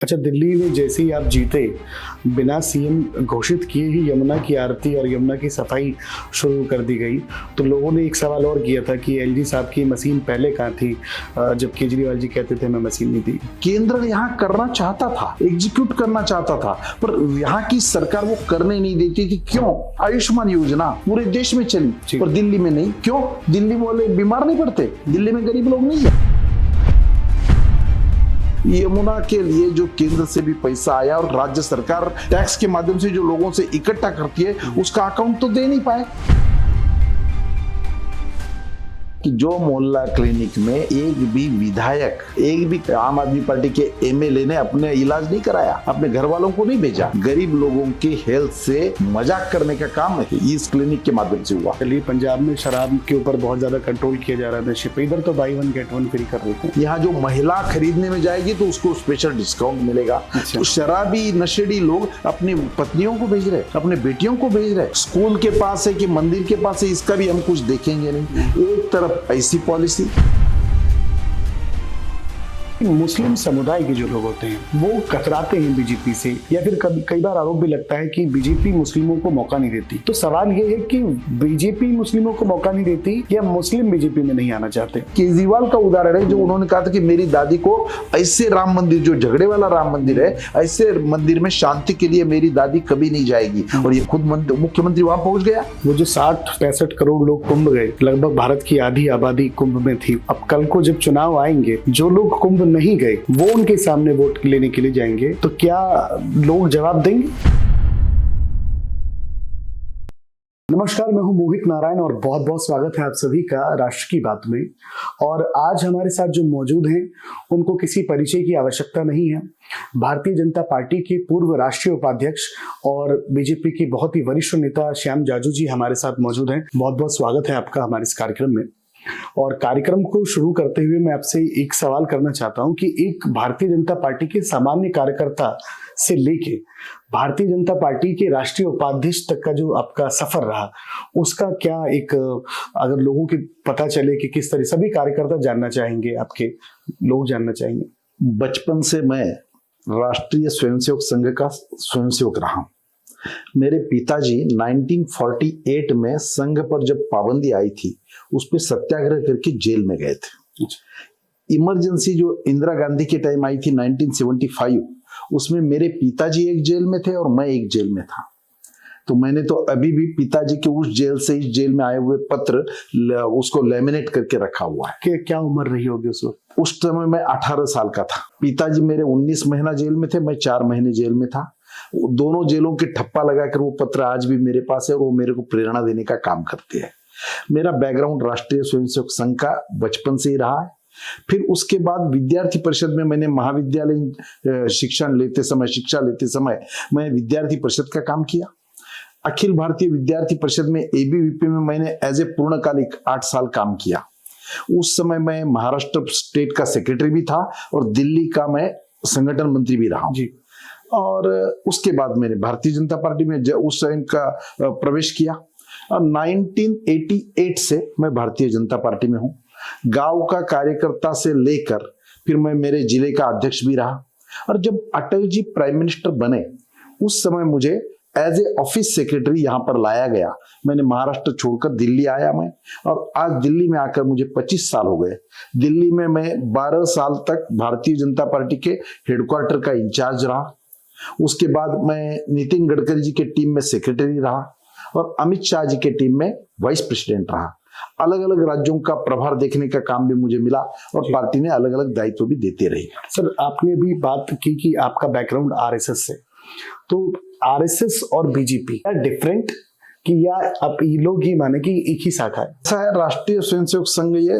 अच्छा, दिल्ली में जैसे ही आप जीते, बिना सीएम घोषित किए ही यमुना की आरती और यमुना की सफाई शुरू कर दी गई। तो लोगों ने एक सवाल और किया था कि एलजी साहब की मशीन पहले कहाँ थी, जब केजरीवाल जी कहते थे मैं मशीन नहीं थी। केंद्र यहाँ करना चाहता था, एग्जीक्यूट करना चाहता था, पर यहाँ की सरकार वो करने नहीं देती थी। क्यों? आयुष्मान योजना पूरे देश में चली और दिल्ली में नहीं। क्यों? दिल्ली वाले बीमार नहीं पड़ते, दिल्ली में गरीब लोग नहीं है। यमुना के लिए जो केंद्र से भी पैसा आया और राज्य सरकार टैक्स के माध्यम से जो लोगों से इकट्ठा करती है, उसका अकाउंट तो दे नहीं पाए। कि जो मोहल्ला क्लिनिक में एक भी विधायक, एक भी आम आदमी पार्टी के एमएलए ने अपने इलाज नहीं कराया, अपने घर वालों को नहीं भेजा। गरीब लोगों के हेल्थ से मजाक करने का काम इस क्लिनिक के माध्यम से हुआ। चलिए, पंजाब में शराब के ऊपर बहुत ज्यादा कंट्रोल किया जा रहा था, इधर तो by one get one free कर रहे थे। यहाँ जो महिला खरीदने में जाएगी तो उसको स्पेशल डिस्काउंट मिलेगा। तो शराबी नशेड़ी लोग अपनी पत्नियों को भेज रहे, अपने बेटियों को भेज रहे, स्कूल के पास है कि मंदिर के पास है, इसका भी हम कुछ देखेंगे नहीं। एक तरफ ऐसी पॉलिसी। मुस्लिम समुदाय के जो लोग होते हैं वो कतराते हैं बीजेपी से, या फिर कई बार आरोप भी लगता है कि बीजेपी मुस्लिमों को मौका नहीं देती। तो सवाल ये है कि बीजेपी मुस्लिमों को मौका नहीं देती या मुस्लिम बीजेपी में नहीं आना चाहते। केजरीवाल का उदाहरण है, जो उन्होंने कहा था कि मेरी दादी को ऐसे राम मंदिर, जो झगड़े वाला राम मंदिर है, ऐसे मंदिर में शांति के लिए मेरी दादी कभी नहीं जाएगी, और ये खुद मुख्यमंत्री वहां पहुंच गया। वो जो 60-65 करोड़ लोग कुंभ गए, लगभग भारत की आधी आबादी कुंभ में थी। अब कल को जब चुनाव आएंगे, जो लोग कुंभ नहीं गए वो उनके सामने वोट लेने के लिए जाएंगे, तो क्या लोग जवाब देंगे? नमस्कार, मैं हूं मोहित नारायण और बहुत बहुत स्वागत है आप सभी का राष्ट्र की बात में। और आज हमारे साथ जो मौजूद हैं उनको किसी परिचय की आवश्यकता नहीं है। भारतीय जनता पार्टी के पूर्व राष्ट्रीय उपाध्यक्ष और बीजेपी के बहुत ही वरिष्ठ नेता श्याम जाजू जी हमारे साथ मौजूद हैं। बहुत बहुत स्वागत है आपका हमारे इस कार्यक्रम में। और कार्यक्रम को शुरू करते हुए मैं आपसे एक सवाल करना चाहता हूं कि एक भारतीय जनता पार्टी के सामान्य कार्यकर्ता से लेके भारतीय जनता पार्टी के राष्ट्रीय उपाध्यक्ष तक का जो आपका सफर रहा, उसका क्या एक, अगर लोगों को पता चले कि किस तरह, सभी कार्यकर्ता जानना चाहेंगे, आपके लोग जानना चाहेंगे। बचपन से मैं राष्ट्रीय स्वयंसेवक संघ का स्वयंसेवक रहा। मेरे पिताजी 1948 में संघ पर जब पाबंदी आई थी, उस पर सत्याग्रह करके जेल में गए थे। इमरजेंसी जो इंदिरा गांधी के टाइम आई थी 1975, उसमें मेरे पिताजी एक जेल में थे और मैं एक जेल में था। तो मैंने तो अभी भी पिताजी के उस जेल से इस जेल में आए हुए पत्र उसको लेमिनेट करके रखा हुआ है। क्या उम्र रही होगी उस वक्त? उस समय मैं 18 साल का था। पिताजी मेरे 19 महीना जेल में थे, मैं 4 महीने जेल में था। दोनों जेलों के ठप्पा लगाकर वो पत्र आज भी मेरे पास है और वो मेरे को प्रेरणा देने का काम करते हैं। मेरा बैकग्राउंड राष्ट्रीय स्वयंसेवक संघ का बचपन से ही रहा है। फिर उसके बाद विद्यार्थी परिषद में मैंने महाविद्यालय शिक्षा लेते समय मैं विद्यार्थी परिषद का काम किया। अखिल भारतीय विद्यार्थी परिषद में एबीवीपी में मैंने एज ए पूर्णकालिक 8 साल काम किया। उस समय मैं महाराष्ट्र स्टेट का सेक्रेटरी भी था और दिल्ली का मैं संगठन मंत्री भी रहा जी। और उसके बाद मैंने भारतीय जनता पार्टी में उस टाइम का प्रवेश किया और 1988 से मैं भारतीय जनता पार्टी में हूँ। गांव का कार्यकर्ता से लेकर फिर मैं मेरे जिले का अध्यक्ष भी रहा। और जब अटल जी प्राइम मिनिस्टर बने, उस समय मुझे एज ए ऑफिस सेक्रेटरी यहाँ पर लाया गया। मैंने महाराष्ट्र छोड़कर दिल्ली आया मैं, और आज दिल्ली में आकर मुझे 25 साल हो गए। दिल्ली में मैं 12 साल तक भारतीय जनता पार्टी के हेडक्वार्टर का इंचार्ज रहा। उसके बाद मैं नितिन गडकरी जी के टीम में सेक्रेटरी रहा और अमित शाह जी के टीम में वाइस प्रेसिडेंट रहा। अलग अलग राज्यों का प्रभार देखने का काम भी मुझे मिला और पार्टी ने अलग अलग दायित्व भी देते रही। सर, आपने भी बात की कि आपका बैकग्राउंड आरएसएस से, तो आरएसएस और बीजेपी डिफरेंट कि या अब ये लोग ही माने कि एक ही शाखा है? ऐसा है, राष्ट्रीय स्वयंसेवक संघ ये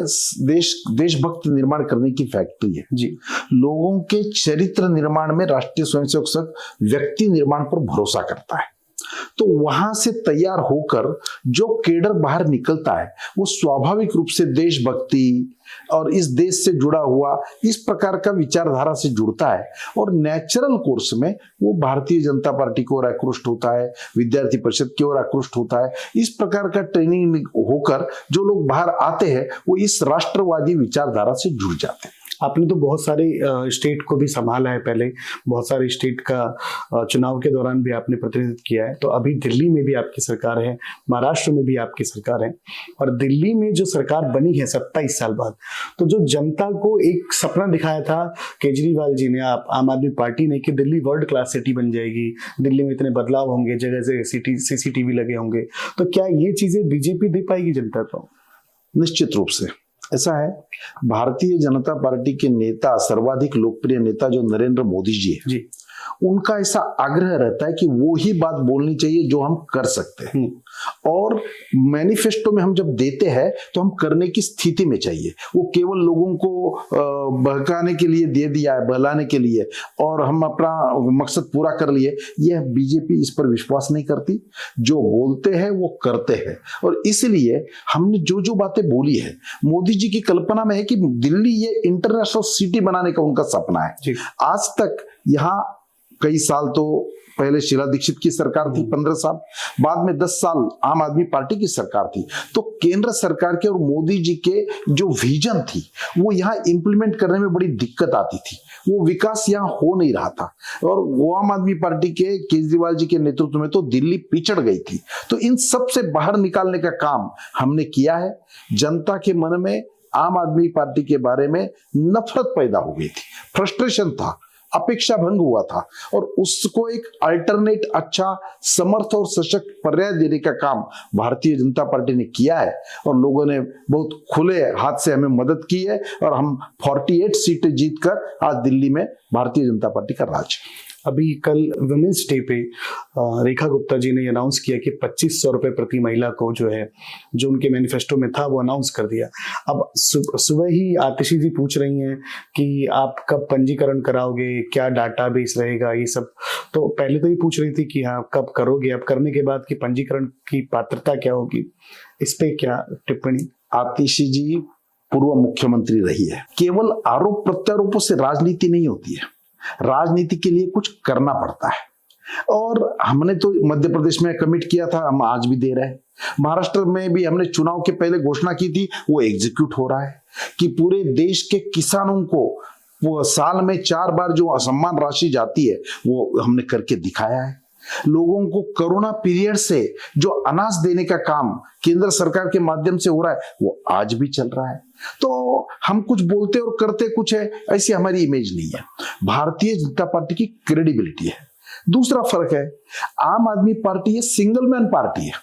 देशभक्त निर्माण करने की फैक्ट्री है जी। लोगों के चरित्र निर्माण में राष्ट्रीय स्वयंसेवक संघ व्यक्ति निर्माण पर भरोसा करता है। तो वहां से तैयार होकर जो केडर बाहर निकलता है, वो स्वाभाविक रूप से देशभक्ति और इस देश से जुड़ा हुआ इस प्रकार का विचारधारा से जुड़ता है और नेचुरल कोर्स में वो भारतीय जनता पार्टी की ओर आकृष्ट होता है, विद्यार्थी परिषद की ओर आकृष्ट होता है। इस प्रकार का ट्रेनिंग होकर जो लोग बाहर आते हैं वो इस राष्ट्रवादी विचारधारा से जुड़ जाते हैं। आपने तो बहुत सारे स्टेट को भी संभाला है पहले, बहुत सारे स्टेट का चुनाव के दौरान भी आपने प्रतिनिधित्व किया है। तो अभी दिल्ली में भी आपकी सरकार है, महाराष्ट्र में भी आपकी सरकार है, और दिल्ली में जो सरकार बनी है 27 साल बाद, तो जो जनता को एक सपना दिखाया था केजरीवाल जी ने, आप आम आदमी पार्टी ने, कि दिल्ली वर्ल्ड क्लास सिटी बन जाएगी, दिल्ली में इतने बदलाव होंगे, जगह जगह सीसीटीवी लगे होंगे, तो क्या ये चीजें बीजेपी दे पाएगी जनता को? निश्चित रूप से ऐसा है। भारतीय जनता पार्टी के नेता, सर्वाधिक लोकप्रिय नेता जो नरेंद्र मोदी जी है जी, उनका ऐसा आग्रह रहता है कि वो ही बात बोलनी चाहिए जो हम कर सकते हैं, और मैनिफेस्टो में हम जब देते हैं तो हम करने की स्थिति में चाहिए। वो केवल लोगों को बहकाने के लिए दे दिया है, बहलाने के लिए, और हम अपना मकसद पूरा कर लिए, यह बीजेपी इस पर विश्वास नहीं करती। जो बोलते हैं वो करते हैं, और इसलिए हमने जो जो बातें बोली है, मोदी जी की कल्पना में है कि दिल्ली ये इंटरनेशनल सिटी बनाने का उनका सपना है। आज तक यहाँ कई साल तो पहले शीला दीक्षित की सरकार थी 15 साल, बाद में 10 साल आम आदमी पार्टी की सरकार थी। तो केंद्र सरकार के और मोदी जी के जो विजन थी वो यहाँ इंप्लीमेंट करने में बड़ी दिक्कत आती थी, वो विकास यहाँ हो नहीं रहा था, और वो आम आदमी पार्टी के केजरीवाल जी के नेतृत्व में तो दिल्ली पिछड़ गई थी। तो इन सब से बाहर निकालने का काम हमने किया है। जनता के मन में आम आदमी पार्टी के बारे में नफरत पैदा हो गई थी, फ्रस्ट्रेशन था, अपेक्षा भंग हुआ था, और उसको एक अल्टरनेट, अच्छा, समर्थ और सशक्त पर्याय देने का काम भारतीय जनता पार्टी ने किया है, और लोगों ने बहुत खुले हाथ से हमें मदद की है, और हम 48 सीटें जीतकर आज दिल्ली में भारतीय जनता पार्टी का राज। अभी कल वुमेन्स डे पे रेखा गुप्ता जी ने अनाउंस किया कि 2500 रुपए प्रति महिला को जो है, जो उनके मैनिफेस्टो में था वो अनाउंस कर दिया। अब सुबह ही आतिशी जी पूछ रही हैं कि आप कब पंजीकरण कराओगे, क्या डाटाबेस रहेगा, ये सब। तो पहले तो ये पूछ रही थी कि हाँ कब करोगे, अब करने के बाद कि पंजीकरण की पात्रता क्या होगी, इस पे क्या टिप्पणी? आतिशी जी पूर्व मुख्यमंत्री रही है। केवल आरोप प्रत्यारोपों से राजनीति नहीं होती है, राजनीति के लिए कुछ करना पड़ता है, और हमने तो मध्य प्रदेश में कमिट किया था, हम आज भी दे रहे हैं। महाराष्ट्र में भी हमने चुनाव के पहले घोषणा की थी, वो एग्जीक्यूट हो रहा है कि पूरे देश के किसानों को वो साल में 4 बार जो असम्मान राशि जाती है वो हमने करके दिखाया है। लोगों को कोरोना पीरियड से जो अनाज देने का काम केंद्र सरकार के माध्यम से हो रहा है वो आज भी चल रहा है। तो हम कुछ बोलते और करते कुछ है, ऐसी हमारी इमेज नहीं है। भारतीय जनता पार्टी की क्रेडिबिलिटी है। दूसरा फर्क है, आम आदमी पार्टी है सिंगल मैन पार्टी है,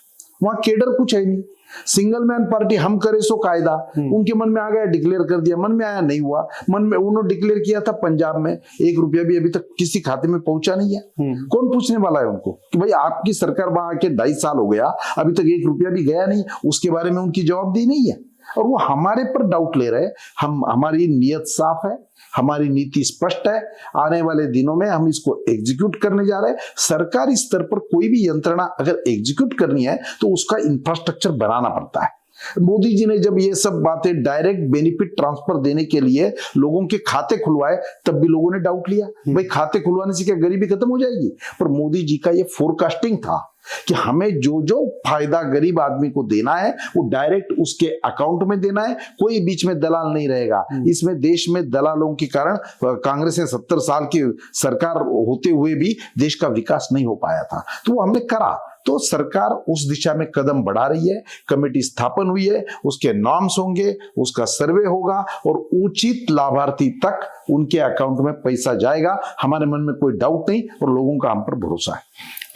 वहां केडर कुछ है नहीं। सिंगल मैन पार्टी, हम करे सो कायदा, उनके मन में आ गया, डिक्लेयर कर दिया, मन में आया नहीं हुआ, मन में उन्होंने डिक्लेयर किया था पंजाब में, 1 रुपया भी अभी तक किसी खाते में पहुंचा नहीं है। कौन पूछने वाला है उनको कि भाई आपकी सरकार वहां आके 2.5 साल हो गया, अभी तक 1 रुपया भी गया नहीं, उसके बारे में उनकी जवाबदेही नहीं है, और वो हमारे पर डाउट ले रहे हैं। हमारी नीयत साफ है, हमारी नीति स्पष्ट है, आने वाले दिनों में हम इसको एग्जीक्यूट करने जा रहे हैं। सरकारी स्तर पर कोई भी यंत्रणा अगर एग्जीक्यूट करनी है तो उसका इंफ्रास्ट्रक्चर बनाना पड़ता है। मोदी जी ने जब ये सब बातें डायरेक्ट बेनिफिट ट्रांसफर देने के लिए लोगों के खाते खुलवाए, तब भी लोगों ने डाउट लिया, भाई खाते खुलवाने से क्या गरीबी खत्म हो जाएगी? पर मोदी जी का ये फोरकास्टिंग था कि हमें जो जो फायदा गरीब आदमी को देना है वो डायरेक्ट उसके अकाउंट में देना है, कोई बीच में दलाल नहीं रहेगा। इसमें देश में दलालों के कारण कांग्रेस ने 70 साल की सरकार होते हुए भी देश का विकास नहीं हो पाया था, तो वो हमने करा। तो सरकार उस दिशा में कदम बढ़ा रही है, कमेटी स्थापन हुई है, उसके नॉर्म्स होंगे, उसका सर्वे होगा, और उचित लाभार्थी तक उनके अकाउंट में पैसा जाएगा। हमारे मन में कोई डाउट नहीं, और लोगों का हम पर भरोसा है।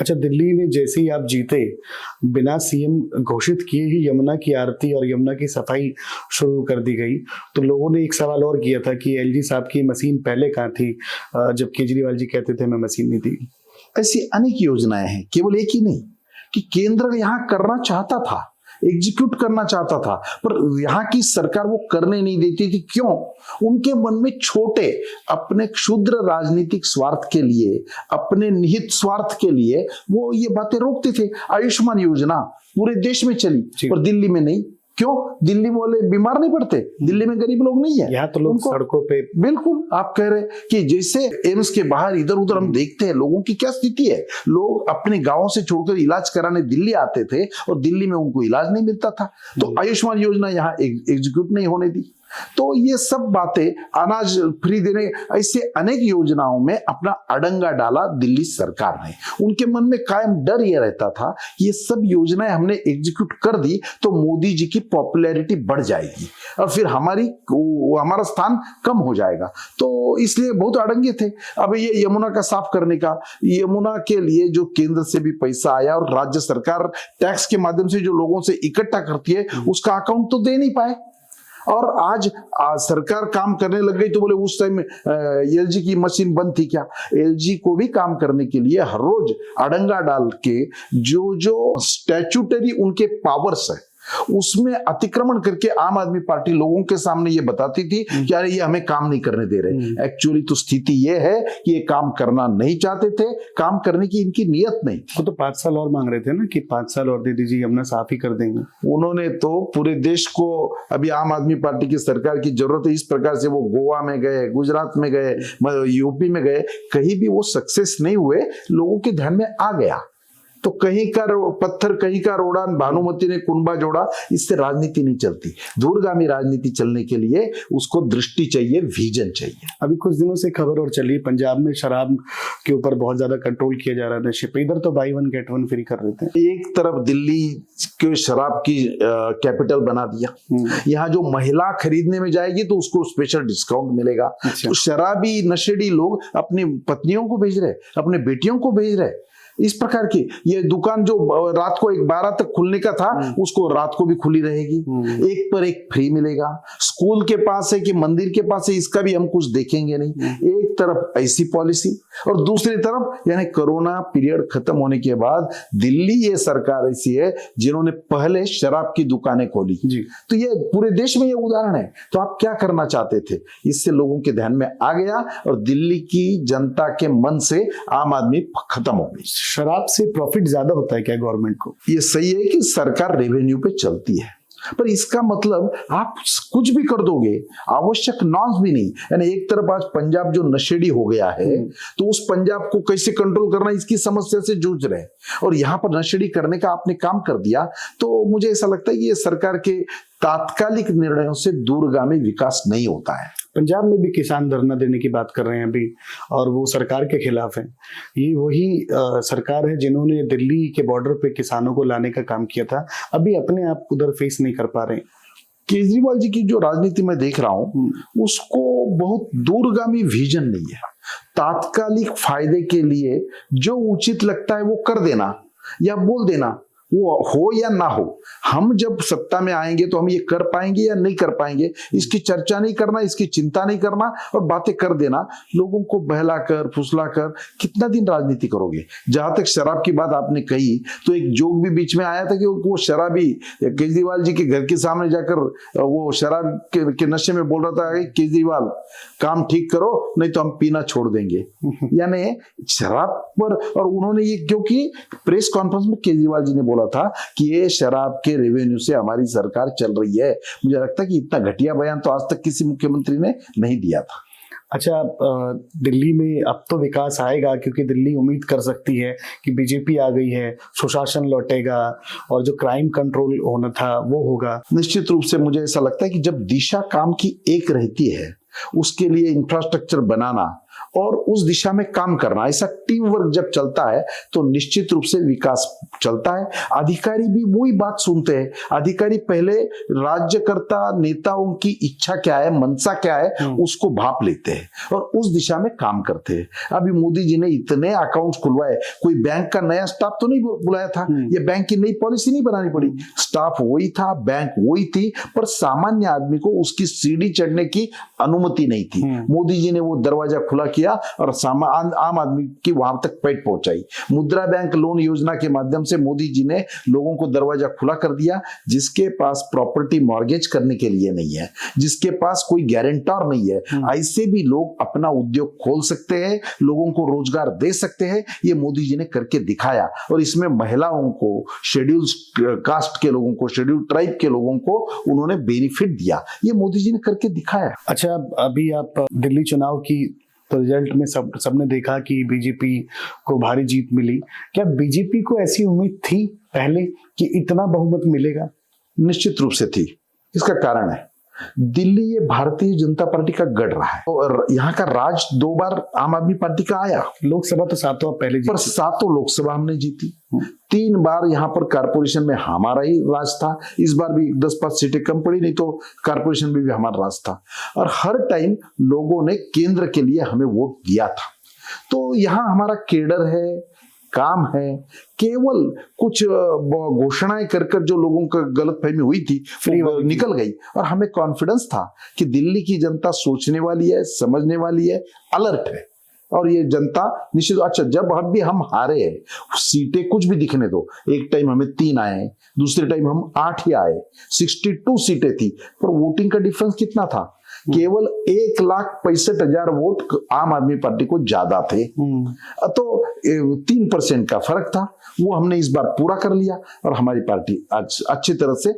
अच्छा, दिल्ली में जैसे ही आप जीते, बिना सीएम घोषित किए ही यमुना की आरती और यमुना की सफाई शुरू कर दी गई, तो लोगों ने एक सवाल और किया था कि एलजी साहब की मशीन पहले कहाँ थी, जब केजरीवाल जी कहते थे मैं मशीन नहीं दी। ऐसी अनेक योजनाएं हैं, केवल एक ही नहीं, कि केंद्र यहाँ करना चाहता था, एग्जीक्यूट करना चाहता था, पर यहाँ की सरकार वो करने नहीं देती थी। क्यों? उनके मन में छोटे, अपने क्षुद्र राजनीतिक स्वार्थ के लिए, अपने निहित स्वार्थ के लिए वो ये बातें रोकते थे। आयुष्मान योजना पूरे देश में चली, पर दिल्ली में नहीं। क्यों? दिल्ली वाले बीमार नहीं पड़ते, दिल्ली में गरीब लोग नहीं है, यहाँ तो लोग सड़कों पे। बिल्कुल, आप कह रहे कि जैसे एम्स के बाहर इधर उधर हम देखते हैं लोगों की क्या स्थिति है। लोग अपने गांव से छोड़कर इलाज कराने दिल्ली आते थे, और दिल्ली में उनको इलाज नहीं मिलता था। तो आयुष्मान योजना यहाँ एग्जीक्यूट नहीं होने दी। तो ये सब बातें, अनाज फ्री देने, ऐसे अनेक योजनाओं में अपना अड़ंगा डाला दिल्ली सरकार ने। उनके मन में कायम डर ये रहता था ये सब योजनाएं हमने एग्जीक्यूट कर दी तो मोदी जी की पॉपुलैरिटी बढ़ जाएगी और फिर हमारा स्थान कम हो जाएगा, तो इसलिए बहुत अड़ंगे थे। अब ये यमुना का साफ करने का, यमुना के लिए जो केंद्र से भी पैसा आया और राज्य सरकार टैक्स के माध्यम से जो लोगों से इकट्ठा करती है उसका अकाउंट तो दे नहीं पाए। और आज सरकार काम करने लग गई तो बोले उस टाइम एलजी की मशीन बंद थी क्या? एलजी को भी काम करने के लिए हर रोज अड़ंगा डाल के जो स्टैट्यूटरी उनके पावर्स है उसमें अतिक्रमण करके आम आदमी पार्टी लोगों के सामने ये बताती थी कि अरे ये हमें काम नहीं करने दे रहे। एक्चुअली तो स्थिति ये है कि ये काम करना नहीं चाहते थे, काम करने की इनकी नियत नहीं। वो तो 5 साल और मांग रहे थे ना कि 5 साल और दे दीजिए, हमने साफ ही कर देंगे। उन्होंने तो पूरे देश को, अभी आम आदमी पार्टी की सरकार की जरूरत है इस प्रकार से, वो गोवा में गए, गुजरात में गए, यूपी में गए, कहीं भी वो सक्सेस नहीं हुए। लोगों के ध्यान में आ गया तो कहीं का पत्थर कहीं का रोड़ा, भानुमति ने कुंबा जोड़ा, इससे राजनीति नहीं चलती। दूरगामी राजनीति चलने के लिए उसको दृष्टि चाहिए, विजन चाहिए। अभी कुछ दिनों से खबर और चली, पंजाब में शराब के ऊपर बहुत ज्यादा कंट्रोल किया जा रहा है, नशे पे। इधर तो by one get one free कर रहे थे। एक तरफ दिल्ली को शराब की कैपिटल बना दिया, यहाँ जो महिला खरीदने में जाएगी तो उसको स्पेशल डिस्काउंट मिलेगा। तो शराबी नशेड़ी लोग अपनी पत्नियों को भेज रहे, अपने बेटियों को भेज रहे। इस प्रकार की ये दुकान जो रात को 12 तक खुलने का था उसको रात को भी खुली रहेगी, एक पर एक फ्री मिलेगा। स्कूल के पास है कि मंदिर के पास है इसका भी हम कुछ देखेंगे नहीं। एक तरफ ऐसी पॉलिसी और दूसरी तरफ यानी कोरोना पीरियड खत्म होने के बाद दिल्ली ये सरकार ऐसी है जिन्होंने पहले शराब की दुकानें खोली जी। तो ये पूरे देश में ये उदाहरण है। तो आप क्या करना चाहते थे? इससे लोगों के ध्यान में आ गया और दिल्ली की जनता के मन से आम आदमी खत्म हो गई। शराब से प्रॉफिट ज्यादा होता है क्या गवर्नमेंट को? ये सही है कि सरकार रेवेन्यू पे चलती है, पर इसका मतलब आप कुछ भी कर दोगे, आवश्यक नॉर्म्स भी नहीं। यानी एक तरफ आज पंजाब जो नशेड़ी हो गया है तो उस पंजाब को कैसे कंट्रोल करना इसकी समस्या से जूझ रहे हैं, और यहाँ पर नशेड़ी करने का आपने काम कर दिया। तो मुझे ऐसा लगता है कि ये सरकार के तात्कालिक निर्णयों से दूरगामी विकास नहीं होता है। पंजाब में भी किसान धरना देने की बात कर रहे हैं अभी, और वो सरकार के खिलाफ है। ये वही सरकार है जिन्होंने दिल्ली के बॉर्डर पे किसानों को लाने का काम किया था, अभी अपने आप उधर फेस नहीं कर पा रहे। केजरीवाल जी की जो राजनीति में देख रहा हूं उसको बहुत दूरगामी विजन नहीं है। तात्कालिक फायदे के लिए जो उचित लगता है वो कर देना या बोल देना, वो हो या ना हो, हम जब सत्ता में आएंगे तो हम ये कर पाएंगे या नहीं कर पाएंगे इसकी चर्चा नहीं करना, इसकी चिंता नहीं करना और बातें कर देना। लोगों को बहलाकर फुसलाकर कितना दिन राजनीति करोगे? जहां तक शराब की बात आपने कही तो एक जोक भी बीच में आया था कि वो शराबी केजरीवाल जी के घर के सामने जाकर वो शराब के नशे में बोल रहा था, केजरीवाल काम ठीक करो नहीं तो हम पीना छोड़ देंगे। यानी शराब पर, और उन्होंने ये क्योंकि प्रेस कॉन्फ्रेंस में केजरीवाल जी ने बोला था कि ये शराब के रेवेन्यू से हमारी सरकार चल रही है। मुझे लगता है कि इतना घटिया बयान तो आज तक किसी मुख्यमंत्री ने नहीं दिया था। अच्छा, दिल्ली में अब तो विकास आएगा क्योंकि दिल्ली उम्मीद कर सकती है कि बीजेपी आ गई है, सुशासन लौटेगा और जो क्राइम कंट्रोल होना था वो होगा। निश्चित रूप से मुझे ऐसा लगता है कि जब दिशा काम की एक रहती है उसके लिए इंफ्रास्ट्रक्चर बनाना और उस दिशा में काम करना, ऐसा टीम वर्क जब चलता है तो निश्चित रूप से विकास चलता है। अधिकारी भी वही बात सुनते हैं। अधिकारी पहले राज्यकर्ता नेताओं की इच्छा क्या है, मनसा क्या है, उसको भाप लेते हैं और उस दिशा में काम करते हैं। अभी मोदी जी ने इतने अकाउंट्स खुलवाए, कोई बैंक का नया स्टाफ तो नहीं बुलाया था, ये बैंक की नई पॉलिसी नहीं बनानी पड़ी, स्टाफ वही था, बैंक वही थी, पर सामान्य आदमी को उसकी सीढ़ी चढ़ने की अनुमति नहीं थी। मोदी जी ने वो दरवाजा खुला किया और आम आदमी की वहां तक पैठ पहुंचाई। मुद्रा बैंक लोन योजना के माध्यम से मोदी जी ने लोगों को दरवाजा खुला कर दिया। जिसके पास प्रॉपर्टी मॉर्गेज करने के लिए नहीं है, जिसके पास कोई गारंटर नहीं है, ऐसे भी लोग अपना उद्योग खोल सकते हैं, लोगों को रोजगार दे सकते हैं। ये मोदी जी ने करके दिखाया और इसमें महिलाओं को, शेड्यूल्ड कास्ट के लोगों को, शेड्यूल्ड ट्राइब के लोगों को उन्होंने बेनिफिट दिया। ये मोदी जी ने करके दिखाया। अच्छा, अभी आप दिल्ली चुनाव की तो रिजल्ट में सबने देखा कि बीजेपी को भारी जीत मिली। क्या बीजेपी को ऐसी उम्मीद थी पहले कि इतना बहुमत मिलेगा? निश्चित रूप से थी। इसका कारण है दिल्ली ये भारतीय जनता पार्टी का गढ़ रहा है और यहाँ का राज 2 बार आम आदमी पार्टी का आया। लोकसभा तो 7 पहले पर 7 लोकसभा हमने जीती, 3 बार यहाँ पर कारपोरेशन में हमारा ही राज था। इस बार भी 10-5 सीटें कम पड़ी, नहीं तो कारपोरेशन में भी हमारा राज था और हर टाइम लोगों ने केंद्र के लिए हमें वोट दिया था। तो यहाँ हमारा केडर है, काम है, केवल कुछ घोषणाएं कर जो लोगों को गलतफहमी हुई थी वो निकल गई और हमें कॉन्फिडेंस था कि दिल्ली की जनता सोचने वाली है, समझने वाली है, अलर्ट है और ये जनता निश्चित। अच्छा, जब अब भी हम हारे हैं, सीटें कुछ भी दिखने दो, एक टाइम हमें 3 आए, दूसरे टाइम हम 8 ही आए, 62 सीटें थी, पर वोटिंग का डिफरेंस कितना था? केवल 1,65,000 वोट आम आदमी पार्टी को ज्यादा थे। तो 3% का फर्क था, वो हमने इस बार पूरा कर लिया और हमारी पार्टी आज अच्छी तरह से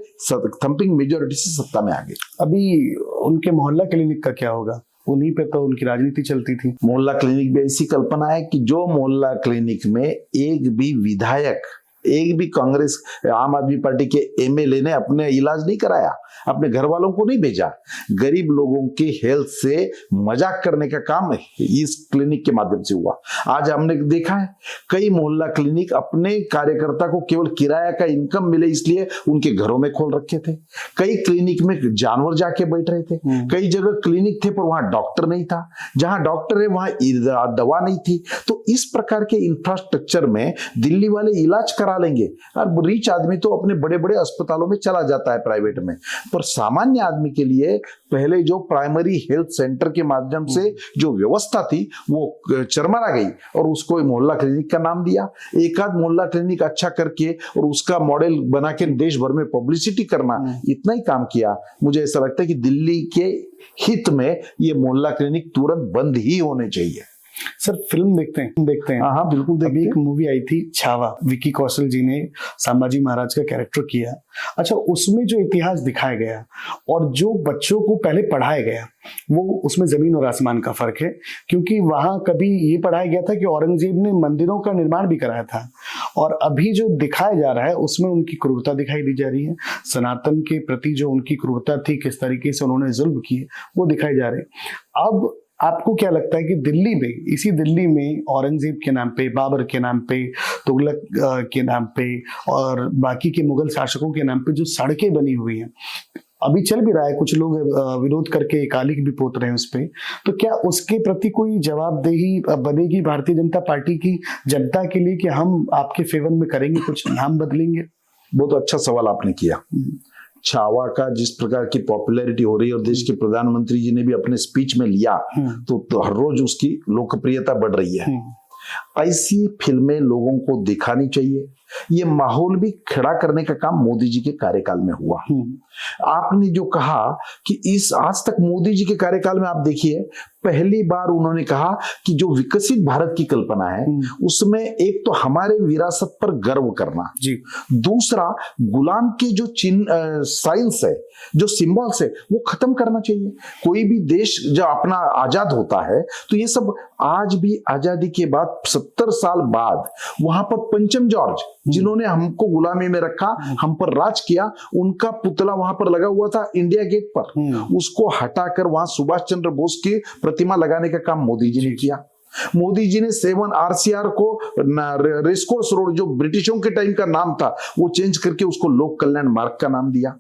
थंपिंग मेजोरिटी से सत्ता में आ गई। अभी उनके मोहल्ला क्लिनिक का क्या होगा? उन्हीं पे तो उनकी राजनीति चलती थी। मोहल्ला क्लिनिक में ऐसी कल्पना है कि जो मोहल्ला क्लिनिक में एक भी विधायक, एक भी कांग्रेस आम आदमी पार्टी के एमएलए ने अपने इलाज नहीं कराया, अपने घर वालों को नहीं भेजा, गरीब लोगों के हेल्थ से मजाक करने का काम इस क्लिनिक के माध्यम से हुआ। आज हमने देखा है कई मोहल्ला क्लिनिक अपने कार्यकर्ता को केवल किराया का इनकम मिले इसलिए उनके घरों में खोल रखे थे। कई क्लिनिक में जानवर जाके बैठ रहे थे, कई जगह क्लिनिक थे पर वहां डॉक्टर नहीं था, जहां डॉक्टर है वहां दवा नहीं थी। तो इस प्रकार के इंफ्रास्ट्रक्चर में दिल्ली वाले इलाज करा लेंगे और रिच आदमी तो अपने बड़े बड़े अस्पतालों में चला जाता है प्राइवेट में, पर सामान्य आदमी के लिए पहले जो प्राइमरी हेल्थ सेंटर के माध्यम से जो व्यवस्था थी वो चरमरा गई और उसको मोहल्ला क्लिनिक का नाम दिया। एक आध मोहल्ला क्लिनिक अच्छा करके और उसका मॉडल बना के देश भर में पब्लिसिटी करना, इतना ही काम किया। मुझे ऐसा लगता है कि दिल्ली के हित में ये मोहल्ला क्लिनिक तुरंत बंद ही होने चाहिए। सर, फिल्म देखते हैं? हाँ बिल्कुल देखते हैं। एक मूवी आई थी छावा, विकी कौशल जी ने संभाजी महाराज का कैरेक्टर किया। अच्छा, उसमें जो इतिहास दिखाया गया और जो बच्चों को पहले पढ़ाया गया वो उसमें जमीन और आसमान का फर्क है, क्योंकि वहां कभी ये पढ़ाया गया था कि औरंगजेब ने मंदिरों का निर्माण भी कराया था और अभी जो दिखाया जा रहा है उसमें उनकी क्रूरता दिखाई दी जा रही है। सनातन के प्रति जो उनकी क्रूरता थी, किस तरीके से उन्होंने जुल्म किए, वो दिखाए जा रहे हैं। अब आपको क्या लगता है कि दिल्ली में, इसी दिल्ली में औरंगजेब के नाम पे, बाबर के नाम पे, तुगलक के नाम पे और बाकी के मुगल शासकों के नाम पे जो सड़कें बनी हुई हैं, अभी चल भी रहा है, कुछ लोग विरोध करके कालिक भी पोत रहे हैं उस पे, तो क्या उसके प्रति कोई जवाबदेही बनेगी भारतीय जनता पार्टी की जनता के लिए कि हम आपके फेवर में करेंगे, कुछ नाम बदलेंगे? बहुत अच्छा सवाल आपने किया। छावा का जिस प्रकार की पॉपुलैरिटी हो रही है और देश के प्रधानमंत्री जी ने भी अपने स्पीच में लिया तो हर रोज उसकी लोकप्रियता बढ़ रही है। ऐसी फिल्में लोगों को दिखानी चाहिए। ये माहौल भी खड़ा करने का काम मोदी जी के कार्यकाल में हुआ। आपने जो कहा कि इस आज तक मोदी जी के कार्यकाल में आप देखिए, पहली बार उन्होंने कहा कि जो विकसित भारत की कल्पना है उसमें एक तो हमारे विरासत पर गर्व करना जी, दूसरा गुलाम के जो चिन्ह साइंस है, जो सिंबल्स है, वो खत्म करना चाहिए। कोई भी देश जब अपना आजाद होता है तो ये सब आज भी आजादी के बाद 70 साल बाद वहां पर पंचम जॉर्ज जिन्होंने हमको गुलामी में रखा, हम पर राज किया, उनका पुतला वहां पर लगा हुआ था इंडिया गेट पर। उसको हटाकर वहां सुभाष चंद्र बोस की प्रतिमा लगाने का काम मोदी जी ने किया। मोदी जी ने 7 RCR को रेसकोर्स रोड जो ब्रिटिशों के टाइम का नाम था वो चेंज करके उसको लोक कल्याण मार्ग का नाम दिया।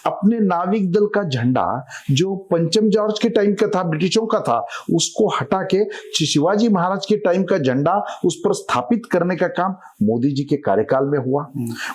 अपने नाविक दल का झंडा जो पंचम जॉर्ज के टाइम का था, ब्रिटिशों का था, उसको हटा के शिवाजी महाराज के टाइम का झंडा उस पर स्थापित करने का काम मोदी जी के कार्यकाल में हुआ।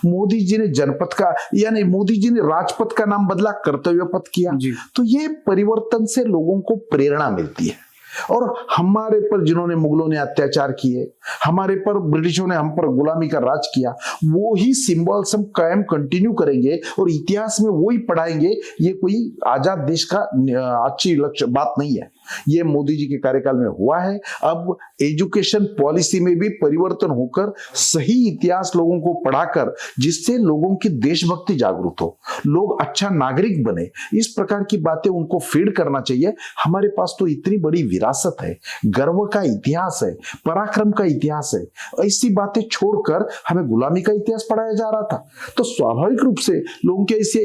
मोदी जी ने जनपथ का यानी मोदी जी ने राजपथ का नाम बदला, कर्तव्य पथ किया। तो ये परिवर्तन से लोगों को प्रेरणा मिलती है। और हमारे पर जिन्होंने मुगलों ने अत्याचार किए, हमारे पर ब्रिटिशों ने हम पर गुलामी का राज किया, वो ही सिंबल्स हम कायम कंटिन्यू करेंगे और इतिहास में वो ही पढ़ाएंगे। ये कोई आजाद देश का अच्छी लक्ष्य बात नहीं है। ये मोदी जी के कार्यकाल में हुआ है। अब एजुकेशन पॉलिसी में भी परिवर्तन होकर सही इतिहास लोगों को पढ़ाकर, जिससे लोगों की देशभक्ति जागरूक हो, लोग अच्छा नागरिक बने, इस प्रकार की बातें उनको फीड करना चाहिए। हमारे पास तो इतनी बड़ी विरासत है, गर्व का इतिहास है, पराक्रम का इतिहास है। ऐसी बातें छोड़कर हमें गुलामी का इतिहास पढ़ाया जा रहा था। तो स्वाभाविक रूप से लोगों की ऐसी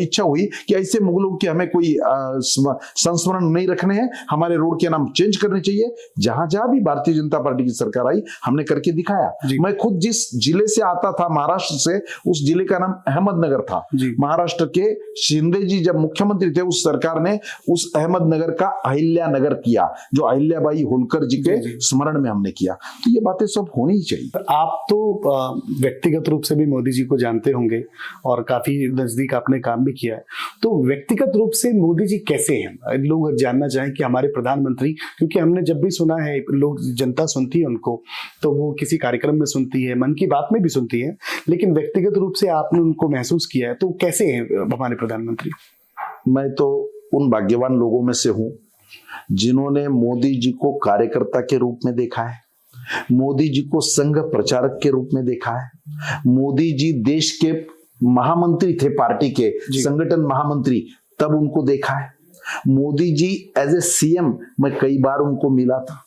इच्छा हुई कि ऐसे मुगलों के हमें कोई संस्मरण नहीं रखने हैं, हमारे रोड के नाम चेंज करने चाहिए। जहां जहां भी भारतीय जनता पार्टी की सरकार आई, हमने करके दिखाया। मैं खुद जिस जिले से आता था, महाराष्ट्र से, उस जिले का नाम अहमदनगर था। महाराष्ट्र के शिंदे जी जब मुख्यमंत्री थे, उस सरकार ने उस अहमदनगर का अहिल्या नगर किया, जो अहिल्याबाई होलकर जी के स्मरण में हमने किया। तो ये बातें सब होनी ही चाहिए। आप तो व्यक्तिगत रूप से भी मोदी जी को जानते होंगे और काफी नजदीक आपने काम भी किया है, तो व्यक्तिगत रूप से मोदी जी कैसे हैं? लोग जानना चाहें कि हमारे प्रधानमंत्री, क्योंकि हमने जब भी सुना है, लोग, जनता सुनती है उनको, तो वो किसी कार्यक्रम में सुनती है, मन की बात में भी सुनती है, लेकिन व्यक्तिगत रूप से आपने उनको महसूस किया है, तो कैसे हैं हमारे प्रधानमंत्री? मैं तो उन भाग्यवान लोगों में से हूं जिन्होंने मोदी जी को कार्यकर्ता के रूप में देखा है, मोदी जी को संघ प्रचारक के रूप में देखा है। मोदी जी देश के महामंत्री थे, पार्टी के संगठन महामंत्री, तब उनको देखा है। Modi ji as a CM मैं कई बार उनको मिला था,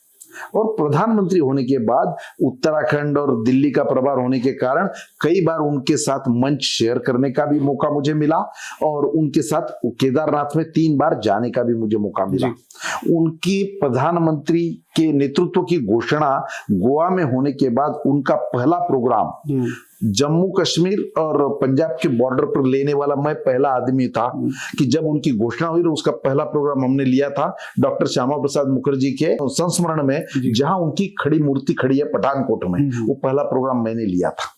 और प्रधानमंत्री होने के बाद उत्तराखंड और दिल्ली का प्रभार होने के कारण कई बार उनके साथ मंच शेयर करने का भी मौका मुझे मिला, और उनके साथ केदारनाथ में 3 बार जाने का भी मुझे मौका मिला। उनकी प्रधानमंत्री के नेतृत्व की घोषणा गोवा में होने के बाद उनका पहला प्रोग्राम जम्मू कश्मीर और पंजाब के बॉर्डर पर लेने वाला मैं पहला आदमी था कि जब उनकी घोषणा हुई तो उसका पहला प्रोग्राम हमने लिया था डॉक्टर श्यामा प्रसाद मुखर्जी के संस्मरण में, जहां उनकी खड़ी मूर्ति खड़ी है पठानकोट में। वो पहला प्रोग्राम मैंने लिया था।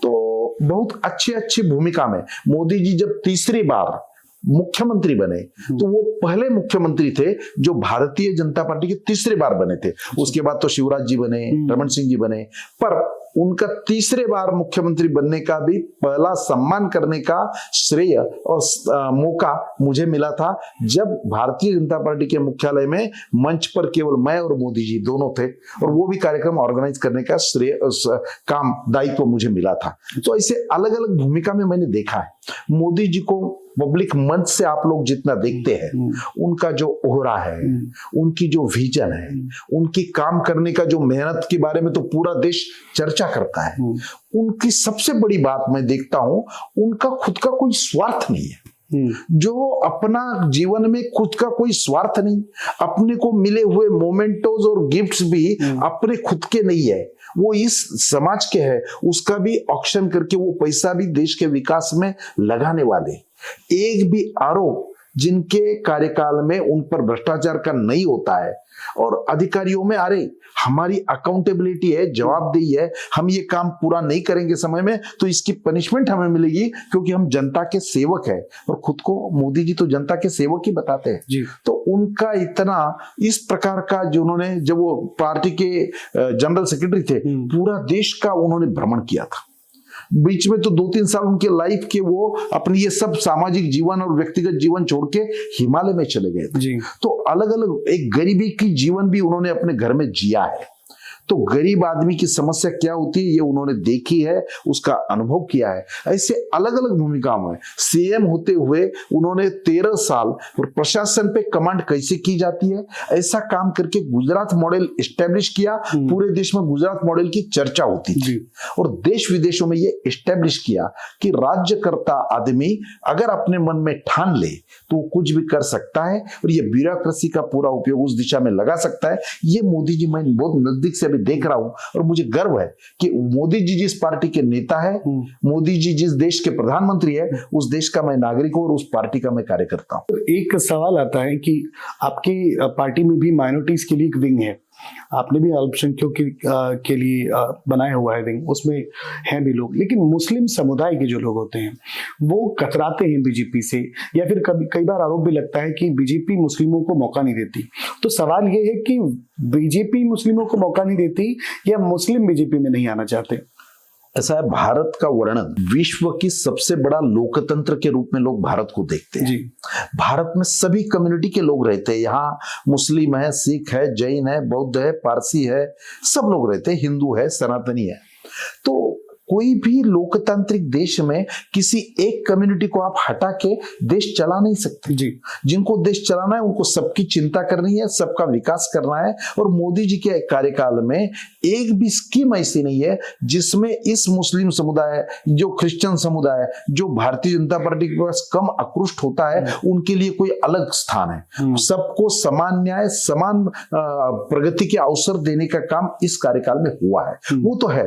तो बहुत अच्छी भूमिका में मोदी जी जब तीसरी बार मुख्यमंत्री बने, तो वो पहले मुख्यमंत्री थे जो भारतीय जनता पार्टी के तीसरे बार बने थे। उसके बाद तो शिवराज जी बने, रमन सिंह जी बने, पर उनका तीसरे बार मुख्यमंत्री बनने का भी पहला सम्मान करने का श्रेय और मौका मुझे मिला था, जब भारतीय जनता पार्टी के मुख्यालय में मंच पर केवल मैं और मोदी जी दोनों थे, और वो भी कार्यक्रम ऑर्गेनाइज करने का श्रेय काम दायित्व मुझे मिला था। तो ऐसे अलग अलग भूमिका में मैंने देखा है। मोदी जी को पब्लिक मंच से आप लोग जितना देखते हैं, उनका जो ओहरा है, उनकी जो विजन है, उनकी काम करने का जो मेहनत के बारे में तो पूरा देश चर्चा करता है। उनकी सबसे बड़ी बात मैं देखता हूं, उनका खुद का कोई स्वार्थ नहीं है। जो अपना जीवन में खुद का कोई स्वार्थ नहीं, अपने को मिले हुए मोमेंटोज और गिफ्ट्स भी अपने खुद के नहीं है, वो इस समाज के है। उसका भी ऑक्शन करके वो पैसा भी देश के विकास में लगाने वाले। एक भी आरोप जिनके कार्यकाल में उन पर भ्रष्टाचार का नहीं होता है, और अधिकारियों में अरे हमारी अकाउंटेबिलिटी है, जवाबदेही है, हम ये काम पूरा नहीं करेंगे समय में तो इसकी पनिशमेंट हमें मिलेगी, क्योंकि हम जनता के सेवक है। और खुद को मोदी जी तो जनता के सेवक ही बताते हैं। तो उनका इतना इस प्रकार का, जो उन्होंने, जब वो पार्टी के जनरल सेक्रेटरी थे, पूरा देश का उन्होंने भ्रमण किया था। बीच में तो 2-3 साल उनके लाइफ के वो अपनी ये सब सामाजिक जीवन और व्यक्तिगत जीवन छोड़ के हिमालय में चले गए थे। तो अलग अलग एक गरीबी की जीवन भी उन्होंने अपने घर में जिया है। तो गरीब आदमी की समस्या क्या होती है ये उन्होंने देखी है, उसका अनुभव किया है। ऐसे अलग अलग भूमिकाओं में सीएम होते हुए उन्होंने 13 साल प्रशासन पे कमांड कैसे की जाती है, ऐसा काम करके गुजरात मॉडल एस्टेब्लिश किया। पूरे देश में गुजरात मॉडल की चर्चा होती थी, और देश विदेशों में ये एस्टेब्लिश किया कि राज्यकर्ता आदमी अगर अपने मन में ठान ले तो वो कुछ भी कर सकता है, और ये ब्यूरोक्रेसी का पूरा उपयोग उस दिशा में लगा सकता है। ये मोदी जी मैं बहुत नजदीक से देख रहा हूं, और मुझे गर्व है कि मोदी जी जिस पार्टी के नेता है, मोदी जी जिस देश के प्रधानमंत्री है, उस देश का मैं नागरिक हूं और उस पार्टी का मैं कार्यकर्ता हूं। एक सवाल आता है कि आपकी पार्टी में भी माइनॉरिटीज के लिए एक विंग है, आपने भी अल्पसंख्यकों के लिए बनाया हुआ है विंग, उसमें हैं भी लोग, लेकिन मुस्लिम समुदाय के जो लोग होते हैं वो कतराते हैं बीजेपी से, या फिर कई बार आरोप भी लगता है कि बीजेपी मुस्लिमों को मौका नहीं देती। तो सवाल ये है कि बीजेपी मुस्लिमों को मौका नहीं देती या मुस्लिम बीजेपी में नहीं आना चाहते? ऐसा है, भारत का वर्णन विश्व की सबसे बड़ा लोकतंत्र के रूप में लोग भारत को देखते हैं जी। भारत में सभी कम्युनिटी के लोग रहते हैं। यहाँ मुस्लिम है, सिख है, जैन है, बौद्ध है, पारसी है, सब लोग रहते हैं, हिंदू है, सनातनी है। तो कोई भी लोकतांत्रिक देश में किसी एक कम्युनिटी को आप हटा के देश चला नहीं सकते जी। जिनको देश चलाना है उनको सबकी चिंता करनी है, सबका विकास करना है। और मोदी जी के कार्यकाल में एक भी स्कीम ऐसी नहीं है जिसमें इस मुस्लिम समुदाय, जो क्रिश्चियन समुदाय, जो भारतीय जनता पार्टी के पास कम आकृष्ट होता है, उनके लिए कोई अलग स्थान है। सबको समान न्याय, समान प्रगति के अवसर देने का काम इस कार्यकाल में हुआ है। वो तो है,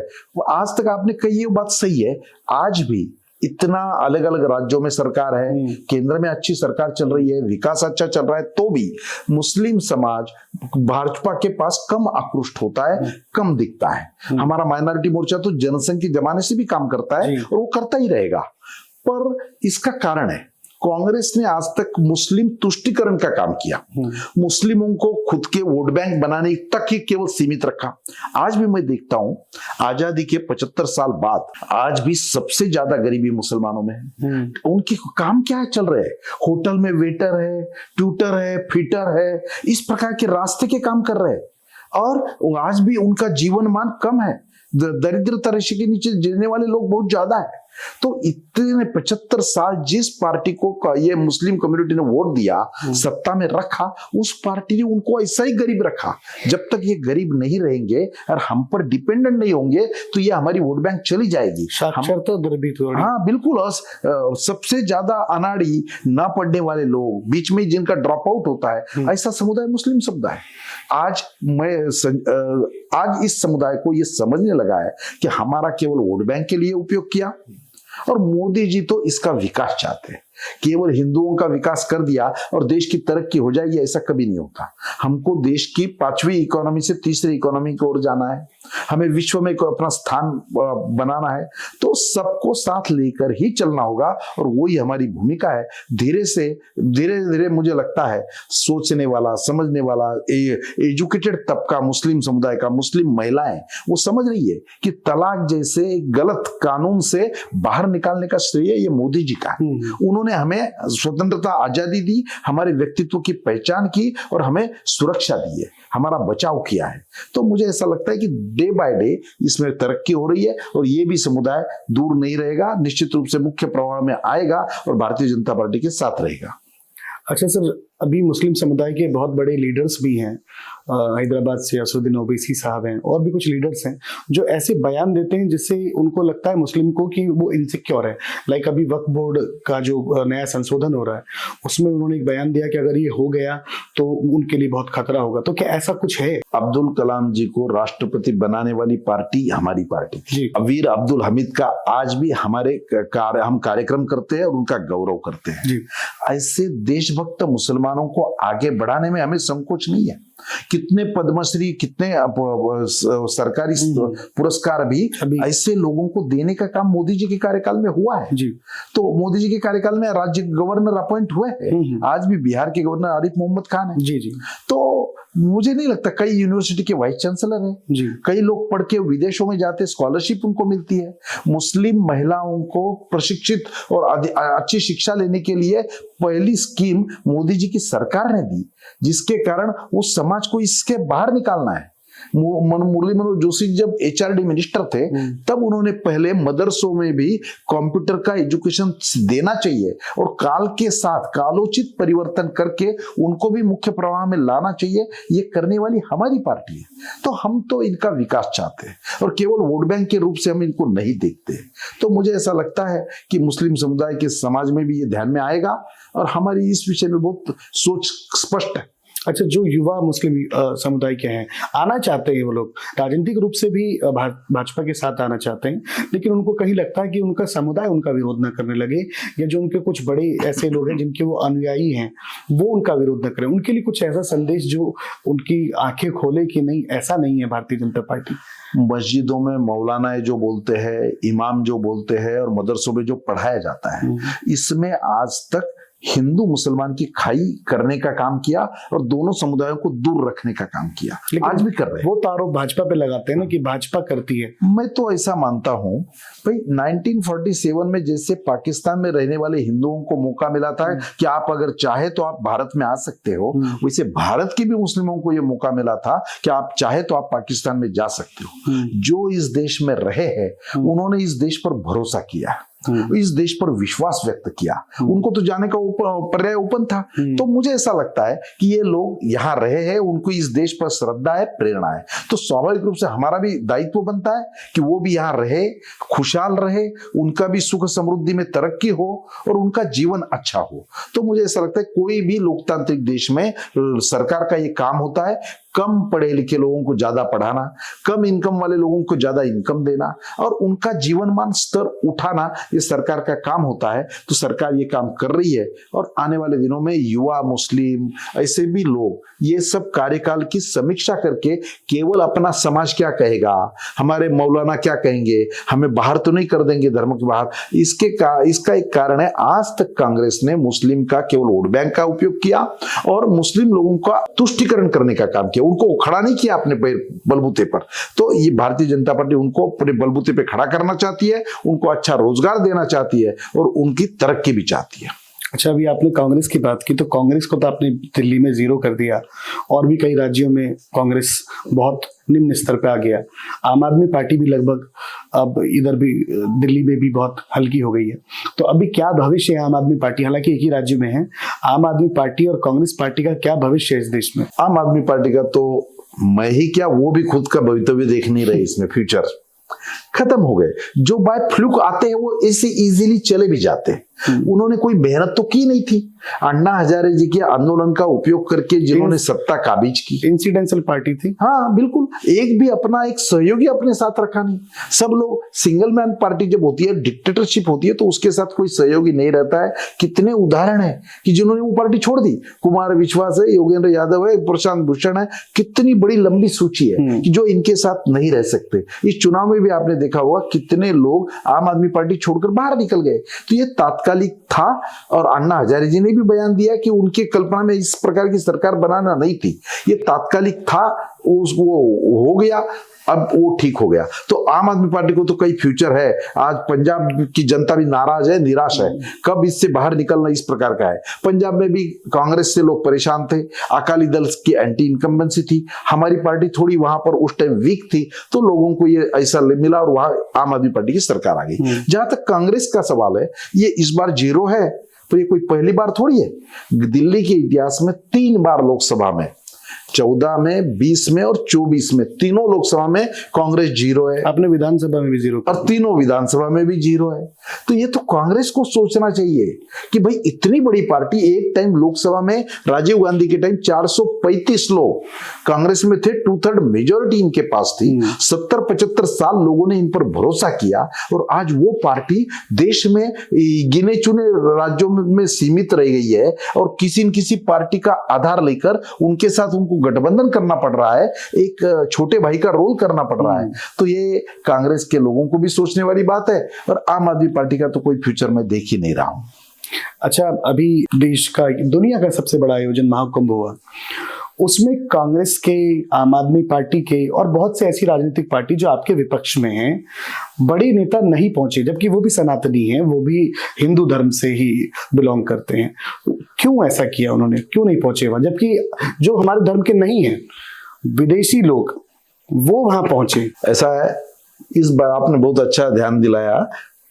आज तक आपने कही ये बात सही है। आज भी इतना अलग अलग राज्यों में सरकार है, केंद्र में अच्छी सरकार चल रही है, विकास अच्छा चल रहा है, तो भी मुस्लिम समाज भाजपा के पास कम आकृष्ट होता है, कम दिखता है। हमारा माइनॉरिटी मोर्चा तो जनसंघ के जमाने से भी काम करता है और वो करता ही रहेगा। पर इसका कारण है, कांग्रेस ने आज तक मुस्लिम तुष्टिकरण का काम किया, मुस्लिमों को खुद के वोट बैंक बनाने तक ही केवल सीमित रखा। आज भी मैं देखता हूं, आजादी के 75 साल बाद आज भी सबसे ज्यादा गरीबी मुसलमानों में है। उनके काम क्या चल रहे हैं? होटल में वेटर है, ट्यूटर है, फिटर है, इस प्रकार के रास्ते के काम कर रहे हैं। और आज भी उनका जीवन मान कम है, दरिद्रता रेखा के नीचे जीने वाले लोग बहुत ज्यादा है। तो इतने 75 साल जिस पार्टी को ये मुस्लिम कम्युनिटी ने वोट दिया, सत्ता में रखा, उस पार्टी ने उनको ऐसा ही गरीब रखा। जब तक ये गरीब नहीं रहेंगे और हम पर डिपेंडेंट नहीं होंगे तो ये हमारी वोट बैंक चली जाएगी। साक्षरता दर भी थोड़ी, हाँ बिल्कुल, सबसे ज्यादा अनाड़ी ना पढ़ने वाले लोग, बीच में जिनका ड्रॉप आउट होता है, ऐसा समुदाय मुस्लिम समुदाय। आज इस समुदाय को ये समझने लगा है कि हमारा केवल वोट बैंक के लिए उपयोग किया, और मोदी जी तो इसका विकास चाहते हैं। केवल हिंदुओं का विकास कर दिया और देश की तरक्की हो जाएगी, ऐसा कभी नहीं होता। हमको देश की 5वीं इकोनॉमी से 3री इकोनॉमी की ओर जाना है, हमें विश्व में अपना स्थान बनाना है, तो सबको साथ लेकर ही चलना होगा, और वही हमारी भूमिका है। धीरे धीरे मुझे लगता है सोचने वाला, समझने वाला, एजुकेटेड तबका मुस्लिम समुदाय का, मुस्लिम महिलाएं, वो समझ रही है कि तलाक जैसे गलत कानून से बाहर निकालने का श्रेय ये मोदी जी का है। उन्होंने हमें स्वतंत्रता, आजादी दी, हमारे व्यक्तित्व की पहचान की और हमें सुरक्षा दी है, हमारा बचाव किया है। तो मुझे ऐसा लगता है कि डे बाय डे इसमें तरक्की हो रही है, और ये भी समुदाय दूर नहीं रहेगा, निश्चित रूप से मुख्य प्रवाह में आएगा और भारतीय जनता पार्टी के साथ रहेगा। अच्छा सर, अभी मुस्लिम समुदाय के बहुत बड़े लीडर्स भी हैं, हैदराबाद से असदुद्दीन ओवैसी साहब हैं, और भी कुछ लीडर्स हैं जो ऐसे बयान देते हैं जिससे उनको लगता है मुस्लिम को कि वो इनसिक्योर है। लाइक अभी वक्फ बोर्ड का जो नया संशोधन हो रहा है, उसमें उन्होंने एक बयान दिया कि अगर ये हो गया तो उनके लिए बहुत खतरा होगा। तो क्या ऐसा कुछ है? अब्दुल कलाम जी को राष्ट्रपति बनाने वाली पार्टी हमारी पार्टी थी। वीर अब्दुल हमीद का आज भी हम कार्यक्रम करते हैं और उनका गौरव करते हैं। ऐसे देशभक्त मुसलमानों को आगे बढ़ाने में हमें संकोच नहीं है। कितने पद्मश्री, कितने सरकारी पुरस्कार भी ऐसे लोगों को देने का काम मोदी जी के कार्यकाल में हुआ है जी। तो मोदी जी के कार्यकाल में राज्य गवर्नर अपॉइंट हुए हैं, आज भी बिहार के गवर्नर आरिफ मोहम्मद खान है जी। तो मुझे नहीं लगता, कई यूनिवर्सिटी के वाइस चांसलर हैं जी, कई लोग पढ़ के विदेशों में जाते, स्कॉलरशिप उनको मिलती है। मुस्लिम महिलाओं को प्रशिक्षित और अच्छी शिक्षा लेने के लिए पहली स्कीम मोदी जी की सरकार ने दी, जिसके कारण उस समाज को इसके बाहर निकालना है। मुरली मनोहर जोशी जब HRD मिनिस्टर थे, तब उन्होंने पहले मदरसों में भी कंप्यूटर का एजुकेशन देना चाहिए और काल के साथ कालोचित परिवर्तन करके उनको भी मुख्य प्रवाह में लाना चाहिए। ये करने वाली हमारी पार्टी है। तो हम तो इनका विकास चाहते हैं और केवल वोट बैंक के रूप से हम इनको नहीं देखते। तो मुझे ऐसा लगता है कि मुस्लिम समुदाय के समाज में भी ये ध्यान में आएगा और हमारी इस विषय में बहुत सोच स्पष्ट है। अच्छा, जो युवा मुस्लिम समुदाय के हैं, आना चाहते हैं, वो लोग राजनीतिक रूप से भी भाजपा के साथ आना चाहते हैं, लेकिन उनको कहीं लगता है कि उनका समुदाय उनका विरोध न करने लगे, या जो उनके कुछ बड़े ऐसे लोग हैं जिनके वो अनुयायी हैं वो उनका विरोध न करें। उनके लिए कुछ ऐसा संदेश जो उनकी आंखें खोले कि नहीं, ऐसा नहीं है भारतीय जनता पार्टी। मस्जिदों में मौलाना जो बोलते हैं, इमाम जो बोलते हैं और मदरसों में जो पढ़ाया जाता है, इसमें आज तक हिंदू मुसलमान की खाई करने का काम किया और दोनों समुदायों को दूर रखने का काम किया। आज भी कर रहे हैं। वो तो आरोप भाजपा पे लगाते हैं ना कि भाजपा करती है। मैं तो ऐसा मानता हूं भाई, 1947 में जैसे पाकिस्तान में रहने वाले हिंदुओं को मौका मिला था कि आप अगर चाहे तो आप भारत में आ सकते हो, वैसे भारत की भी मुस्लिमों को यह मौका मिला था कि आप चाहे तो आप पाकिस्तान में जा सकते हो। जो इस देश में रहे हैं उन्होंने इस देश पर भरोसा किया, इस देश पर विश्वास व्यक्त किया, उनको तो जाने का पर्याय ओपन था। तो मुझे ऐसा लगता है कि ये लोग यहाँ रहे हैं, उनको इस देश पर श्रद्धा है, प्रेरणा है, तो स्वाभाविक रूप से हमारा भी दायित्व बनता है कि वो भी यहाँ रहे, खुशहाल रहे, उनका भी सुख समृद्धि में तरक्की हो और उनका जीवन अच्छा हो। तो मुझे ऐसा लगता है कोई भी लोकतांत्रिक देश में सरकार का ये काम होता है, कम पढ़े लिखे लोगों को ज्यादा पढ़ाना, कम इनकम वाले लोगों को ज्यादा इनकम देना और उनका जीवनमान स्तर उठाना, ये सरकार का काम होता है। तो सरकार ये काम कर रही है और आने वाले दिनों में युवा मुस्लिम ऐसे भी लोग ये सब कार्यकाल की समीक्षा करके केवल अपना समाज क्या कहेगा, हमारे मौलाना क्या कहेंगे, हमें बाहर तो नहीं कर देंगे धर्म के बाहर, इसका एक कारण है आज तक कांग्रेस ने मुस्लिम का केवल वोट बैंक का उपयोग किया और मुस्लिम लोगों का तुष्टिकरण करने का काम किया, उनको खड़ा नहीं किया अपने बलबूते पर। तो ये भारतीय जनता पार्टी उनको अपने बलबूते पे खड़ा करना चाहती है, उनको अच्छा रोजगार देना चाहती है और उनकी तरक्की भी चाहती है। अच्छा, अभी आपने कांग्रेस की बात की, तो कांग्रेस को तो आपने दिल्ली में जीरो कर दिया और भी कई राज्यों में कांग्रेस बहुत निम्न स्तर पे आ गया। आम आदमी पार्टी भी लगभग अब इधर भी दिल्ली में भी बहुत हल्की हो गई है। तो अभी क्या भविष्य है आम आदमी पार्टी, हालांकि एक ही राज्य में है, आम आदमी पार्टी और कांग्रेस पार्टी का क्या भविष्य है इस देश में? आम आदमी पार्टी का तो मैं ही क्या, वो भी खुद का भवितव्य देख नहीं रहे, इसमें फ्यूचर खत्म हो गए। जो बाय फ्लूक आते हैं वो ऐसे इजीली चले भी जाते हैं। उन्होंने कोई मेहनत तो की नहीं थी। अन्ना हजारे जी के आंदोलन का उपयोग करके जिन्होंने सत्ता काबिज की, इंसिडेंशियल पार्टी थी। हाँ बिल्कुल, एक भी अपना एक सहयोगी अपने साथ रखा नहीं। सब लोग, सिंगल मैन पार्टी जब होती है, डिक्टेटरशिप होती है, तो उसके साथ कोई सहयोगी नहीं रहता है। कितने उदाहरण है कि जिन्होंने वो पार्टी छोड़ दी। कुमार विश्वास है, योगेंद्र यादव है, प्रशांत भूषण है, कितनी बड़ी लंबी सूची है कि जो इनके साथ नहीं रह सकते। इस चुनाव में भी आपने देखा होगा कितने लोग आम आदमी पार्टी छोड़कर बाहर निकल गए। तो ये तात्कालिक था और अन्ना हजारे जी ने भी बयान दिया कि उनकी कल्पना में इस प्रकार की सरकार बनाना नहीं थी, ये तात्कालिक था, वो हो गया, अब वो ठीक हो गया। तो आम आदमी पार्टी को तो कई फ्यूचर है। आज पंजाब की जनता भी नाराज है, निराश है, कब इससे बाहर निकलना इस प्रकार का है। पंजाब में भी कांग्रेस से लोग परेशान थे, अकाली दल की एंटी इनकम्बेंसी थी, हमारी पार्टी थोड़ी वहां पर उस टाइम वीक थी, तो लोगों को ये ऐसा मिला और वहां आम आदमी पार्टी की सरकार आ गई। जहां तक कांग्रेस का सवाल है, ये इस बार जीरो है, तो ये कोई पहली बार थोड़ी है। दिल्ली के इतिहास में 3 बार लोकसभा में, 14 में, 20 में और 24 में, तीनों लोकसभा में कांग्रेस जीरो है। आपने विधानसभा में भी जीरो और तीनों विधानसभा में भी जीरो है। तो ये तो कांग्रेस को सोचना चाहिए कि भाई इतनी बड़ी पार्टी, एक टाइम लोकसभा में राजीव गांधी के टाइम 435 लोग कांग्रेस में थे, 2/3 मेजोरिटी इनके पास थी, 70-75 साल लोगों ने इन पर भरोसा किया और आज वो पार्टी देश में गिने चुने राज्यों में सीमित रह गई है और किसी न किसी पार्टी का आधार लेकर उनके साथ उनको गठबंधन करना पड़ रहा है, एक छोटे भाई का रोल करना पड़ रहा है। तो ये कांग्रेस के लोगों को भी सोचने वाली बात है और आम आदमी पार्टी का तो कोई फ्यूचर मैं देख ही नहीं रहा हूं। अच्छा, अभी देश का, दुनिया का सबसे बड़ा आयोजन महाकुंभ हुआ, उसमें कांग्रेस के, आम आदमी पार्टी के और बहुत से ऐसी राजनीतिक पार्टी जो आपके विपक्ष में हैं, बड़े नेता नहीं पहुंचे, जबकि वो भी सनातनी हैं, वो भी हिंदू धर्म से ही बिलोंग करते हैं। क्यों ऐसा किया उन्होंने, क्यों नहीं पहुंचे वहां, जबकि जो हमारे धर्म के नहीं हैं, विदेशी लोग, वो वहां पहुंचे? ऐसा है, इस बार आपने बहुत अच्छा ध्यान दिलाया।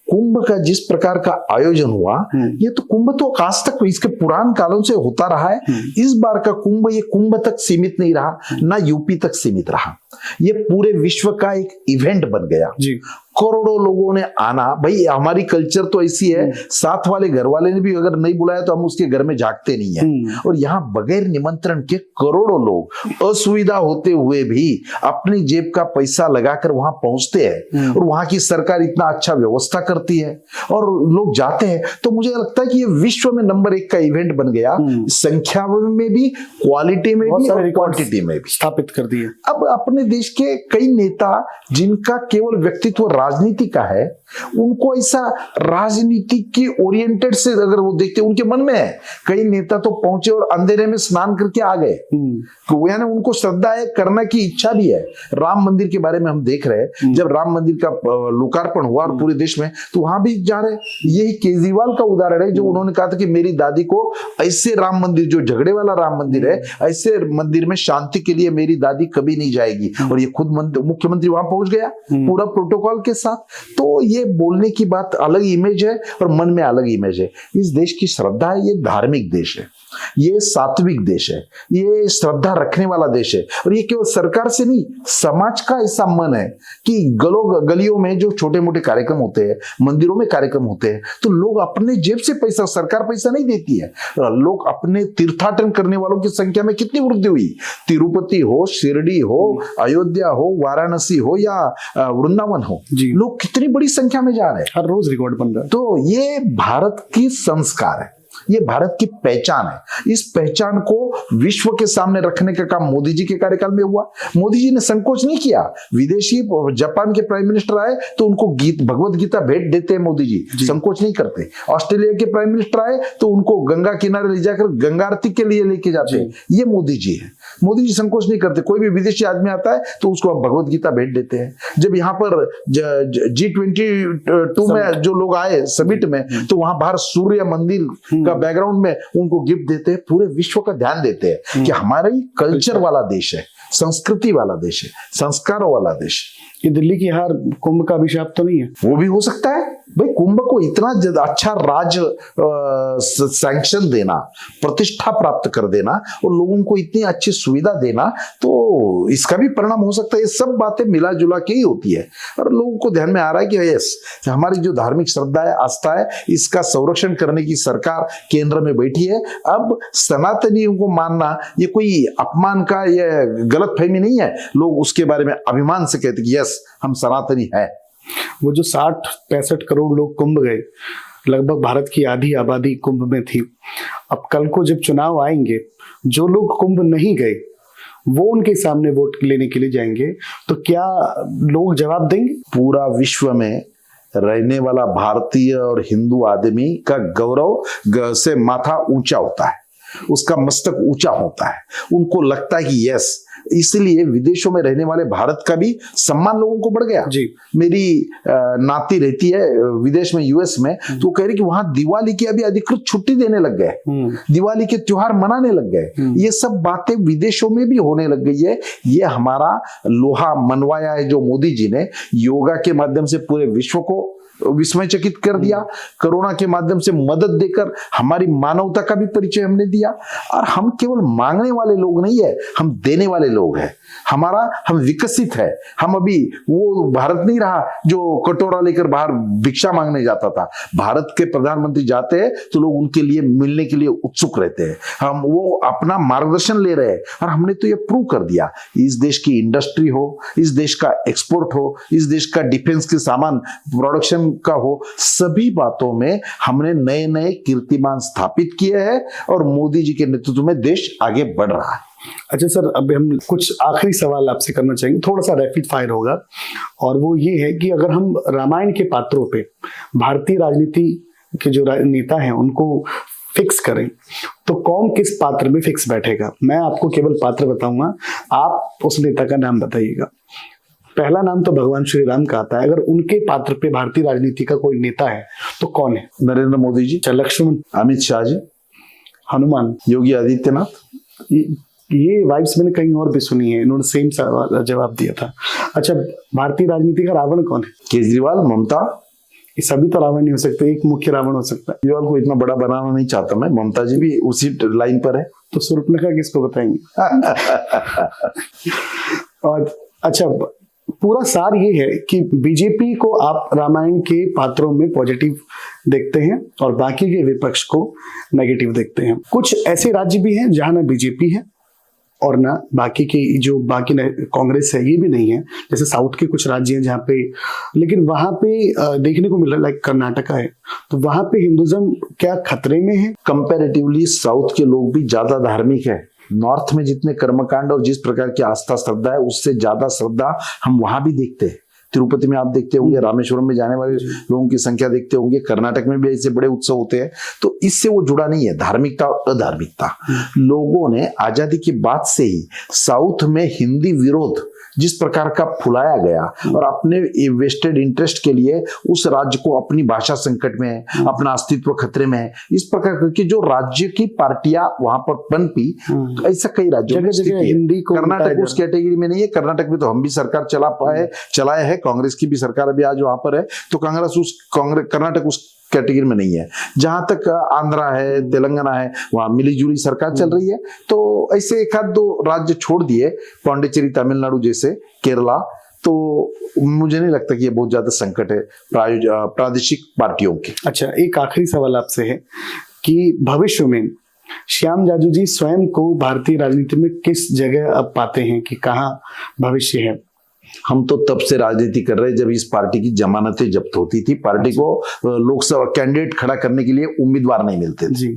कुंभ का जिस प्रकार का आयोजन हुआ, ये तो कुंभ तो आज तक इसके पुरान कालों से होता रहा है। इस बार का कुंभ, ये कुंभ तक सीमित नहीं रहा, ना यूपी तक सीमित रहा, ये पूरे विश्व का एक इवेंट बन गया जी। करोड़ों लोगों ने आना। भाई हमारी कल्चर तो ऐसी है, साथ वाले घर वाले ने भी अगर नहीं बुलाया तो हम उसके घर में जागते नहीं है। और यहाँ बगैर निमंत्रण के करोड़ों लोग असुविधा होते हुए भी अपनी जेब का पैसा लगाकर वहां पहुंचते हैं और वहां की सरकार इतना अच्छा व्यवस्था करती है और लोग जाते हैं। तो मुझे लगता है कि ये विश्व में नंबर 1 का इवेंट बन गया, संख्या में भी, क्वालिटी में भी और क्वांटिटी में भी स्थापित कर दिए। अब अपने अपने देश के कई नेता जिनका केवल व्यक्तित्व राजनीति का है, उनको ऐसा राजनीति के ओरिएंटेड से अगर वो देखते, उनके मन में है, कई नेता तो पहुंचे और अंधेरे में स्नान करके आ गए, तो यानी उनको श्रद्धा है, करने की इच्छा भी है। राम मंदिर के बारे में हम देख रहे हैं, जब राम मंदिर का लोकार्पण हुआ और पूरे देश में, तो वहां भी जा रहे। यही केजरीवाल का उदाहरण है, जो उन्होंने कहा था कि मेरी दादी को ऐसे राम मंदिर, जो झगड़े वाला राम मंदिर है, ऐसे मंदिर में शांति के लिए मेरी दादी कभी नहीं जाएगी, और ये खुद मुख्यमंत्री वहां पहुंच गया पूरा प्रोटोकॉल के साथ। तो ये बोलने की बात अलग इमेज है और मन में अलग इमेज है। इस देश की श्रद्धा है, ये धार्मिक देश है, ये सात्विक देश है, ये श्रद्धा रखने वाला देश है। और ये केवल सरकार से नहीं, समाज का ऐसा मन है कि गलियों में जो छोटे मोटे कार्यक्रम होते हैं, मंदिरों में कार्यक्रम होते हैं, तो लोग अपने जेब से पैसा, सरकार पैसा नहीं देती है, लोग अपने तीर्थाटन करने वालों की संख्या में कितनी वृद्धि हुई। तिरुपति हो, शिरडी हो, अयोध्या हो, वाराणसी हो या वृंदावन हो, लोग कितनी बड़ी संख्या में जा रहे हैं, हर रोज रिकॉर्ड बन रहा है। तो ये भारत की संस्कार है, ये भारत की पहचान है। इस पहचान को विश्व के सामने रखने का काम मोदी जी के कार्यकाल में हुआ। मोदी जी ने संकोच नहीं किया। विदेशी, जापान के प्राइम मिनिस्टर आए तो उनको भगवत गीता भेंट देते हैं मोदी जी, संकोच नहीं करते। ऑस्ट्रेलिया के प्राइम मिनिस्टर आए तो उनको गंगा किनारे ले जाकर गंगा आरती के लिए लेके जाते हैं। ये मोदी जी है, मोदी जी संकोच नहीं करते। कोई भी विदेशी आदमी आता है तो उसको हम भगवत गीता भेंट देते हैं। जब यहाँ पर G22 में जो लोग आए समिट में, तो वहां बाहर सूर्य मंदिर का बैकग्राउंड में उनको गिफ्ट देते हैं। पूरे विश्व का ध्यान देते हैं कि हमारा ही कल्चर वाला देश है, संस्कृति वाला देश है, संस्कारों वाला देश है। ये दिल्ली की हार कुंभ का अभिशाप तो नहीं है? वो भी हो सकता है भाई। कुंभ को इतना अच्छा राज सैंक्शन देना, प्रतिष्ठा प्राप्त कर देना और लोगों को इतनी अच्छी सुविधा देना, तो इसका भी परिणाम हो सकता है। ये सब बातें मिला जुला के ही होती है और लोगों को ध्यान में आ रहा है कि यस, हमारी जो धार्मिक श्रद्धा है, आस्था है, इसका संरक्षण करने की सरकार केंद्र में बैठी है। अब सनातनियों को मानना ये कोई अपमान का, ये गलत फहमी नहीं है। लोग उसके बारे में अभिमान से कहते कि यस, हम सनातनी है। वो जो 60-65 करोड़ लोग कुंभ गए, लगभग भारत की आधी आबादी कुंभ में थी। अब कल को जब चुनाव आएंगे, जो लोग कुंभ नहीं गए वो उनके सामने वोट लेने के लिए जाएंगे, तो क्या लोग जवाब देंगे? पूरा विश्व में रहने वाला भारतीय और हिंदू आदमी का गौरव से माथा ऊंचा होता है, उसका मस्तक ऊंचा होता है। उनको लगता है कि यस, इसलिए विदेशों में रहने वाले भारत का भी सम्मान लोगों को बढ़ गया जी। मेरी नाती रहती है विदेश में, यूएस में, तो कह रही कि वहां दिवाली की अभी अधिकृत छुट्टी देने लग गए, दिवाली के त्योहार मनाने लग गए। ये सब बातें विदेशों में भी होने लग गई है। ये हमारा लोहा मनवाया है जो मोदी जी ने योगा के माध्यम से पूरे विश्व को विस्मयचकित कर दिया। कोरोना के माध्यम से मदद देकर हमारी मानवता का भी परिचय हमने दिया। और हम केवल मांगने वाले लोग नहीं है, हम देने वाले लोग हैं। हम विकसित है। हम अभी वो भारत नहीं रहा जो कटोरा लेकर बाहर भिक्षा मांगने जाता था। भारत के प्रधानमंत्री जाते हैं तो लोग उनके लिए मिलने के लिए उत्सुक रहते हैं। हम वो अपना मार्गदर्शन ले रहे हैं और हमने तो ये प्रूव कर दिया। इस देश की इंडस्ट्री हो, इस देश का एक्सपोर्ट हो, इस देश का डिफेंस के सामान प्रोडक्शन का हो, सभी बातों में हमने नए नए कीर्तिमान स्थापित किए हैं और मोदी जी के नेतृत्व में देश आगे बढ़ रहा है। अच्छा सर, अब हम कुछ आखिरी सवाल आपसे करना चाहेंगे, थोड़ा सा रैपिड फायर होगा, और वो ये है कि अगर हम रामायण के पात्रों पे भारतीय राजनीति के जो नेता हैं उनको फिक्स करें तो कौन किस पात्र में फिक्स बैठेगा? मैं आपको केवल पात्र बताऊंगा, आप उस नेता का नाम बताइएगा। पहला नाम तो भगवान श्री राम का आता है। अगर उनके पात्र पे भारतीय राजनीति का कोई नेता है तो कौन है? नरेंद्र मोदी जी, लक्ष्मण, अमित शाह जी, हनुमान, योगी आदित्यनाथ। ये वाइब्स मैंने कहीं और भी सुनी है, इन्होंने सेम जवाब दिया था। अच्छा, भारतीय राजनीति का रावण कौन है? केजरीवाल, ममता। ये सभी तो रावण नहीं हो सकते, एक मुख्य रावण हो सकता है। केजरीवाल को इतना बड़ा बनाना नहीं चाहता मैं, ममता जी भी उसी लाइन पर है। तो शूर्पणखा किसको बताएंगे? और अच्छा, पूरा सार ये है कि बीजेपी को आप रामायण के पात्रों में पॉजिटिव देखते हैं और बाकी के विपक्ष को नेगेटिव देखते हैं। कुछ ऐसे राज्य भी हैं जहां ना बीजेपी है और ना बाकी के जो बाकी कांग्रेस है, ये भी नहीं है। जैसे साउथ के कुछ राज्य हैं जहाँ पे, लेकिन वहां पे देखने को मिल रहा है, लाइक कर्नाटका है, तो वहां पे हिंदुज्म क्या खतरे में है? कंपैरेटिवली साउथ के लोग भी ज्यादा धार्मिक है। नॉर्थ में जितने कर्मकांड और जिस प्रकार की आस्था श्रद्धा है, उससे ज्यादा श्रद्धा हम वहां भी देखते हैं। तिरुपति में आप देखते होंगे, रामेश्वरम में जाने वाले लोगों की संख्या देखते होंगे, कर्नाटक में भी ऐसे बड़े उत्सव होते हैं। तो इससे वो जुड़ा नहीं है धार्मिकता और अधार्मिकता। लोगों ने आजादी के बाद से ही साउथ में हिंदी विरोध जिस प्रकार का फुलाया गया और अपने वेस्टेड इंटरेस्ट के लिए उस राज्य को, अपनी भाषा संकट में है, अपना अस्तित्व खतरे में है, इस प्रकार की जो राज्य की पार्टियां वहां पर पनपी, ऐसा कई राज्यों में स्थिति है। हिंदी को कर्नाटक उस कैटेगरी में नहीं है। कर्नाटक में तो हम भी सरकार चलाए है, कांग्रेस की भी सरकार अभी आज वहां पर है, तो कर्नाटक उस कैटेगरी में नहीं है। जहां तक आंध्रा है, तेलंगाना है, वहां मिली जुली सरकार चल रही है। तो ऐसे एक आध दो राज्य छोड़ दिए, पौंडीचेरी, तमिलनाडु जैसे, केरला, तो मुझे नहीं लगता कि ये बहुत ज्यादा संकट है प्रादेशिक पार्टियों के। अच्छा, एक आखिरी सवाल आपसे है कि भविष्य में श्याम जाजू जी स्वयं को भारतीय राजनीति में किस जगह अब पाते हैं, कि कहाँ भविष्य है? हम तो तब से राजनीति कर रहे हैं जब इस पार्टी की जमानतें जब्त होती थी। पार्टी को लोकसभा कैंडिडेट खड़ा करने के लिए उम्मीदवार नहीं मिलते थे।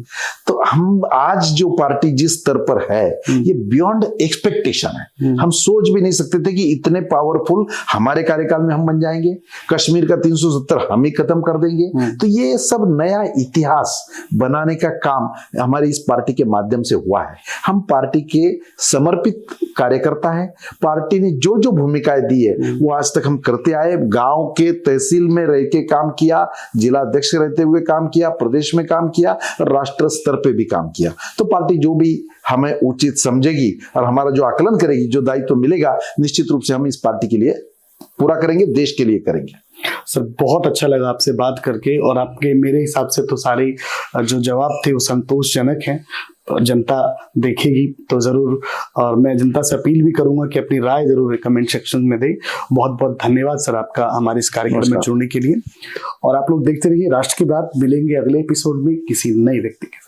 तो हम आज जो पार्टी जिस स्तर पर है, ये बियॉन्ड एक्सपेक्टेशन है। हम सोच भी नहीं सकते थे कि इतने पावरफुल हमारे कार्यकाल में हम बन जाएंगे, कश्मीर का 370 हम ही खत्म कर देंगे। तो ये सब नया इतिहास बनाने का काम हमारी इस पार्टी के माध्यम से हुआ है। हम पार्टी के समर्पित कार्यकर्ता है। पार्टी ने जो जो भूमिकाएं दी है वो आज तक हम करते आए। गांव के तहसील में रह के काम किया, जिला अध्यक्ष रहते हुए काम किया, प्रदेश में काम किया, राष्ट्र स्तर पे भी काम किया। तो पार्टी जो भी हमें उचित समझेगी और हमारा जो आकलन करेगी, जो दायित्व मिलेगा, निश्चित रूप से हम इस पार्टी के लिए पूरा करेंगे, देश के लिए करेंगे। सर, बहुत अच्छा लगा आपसे बात करके, और आपके मेरे हिसाब से तो सारे जो जवाब थे वो संतोषजनक हैं। जनता देखेगी तो जरूर, और मैं जनता से अपील भी करूंगा कि अपनी राय जरूर कमेंट सेक्शन में दे। बहुत बहुत धन्यवाद सर आपका हमारे इस कार्यक्रम में जुड़ने के लिए। और आप लोग देखते रहिए राष्ट्र की बात। मिलेंगे अगले एपिसोड में किसी नए व्यक्ति के साथ।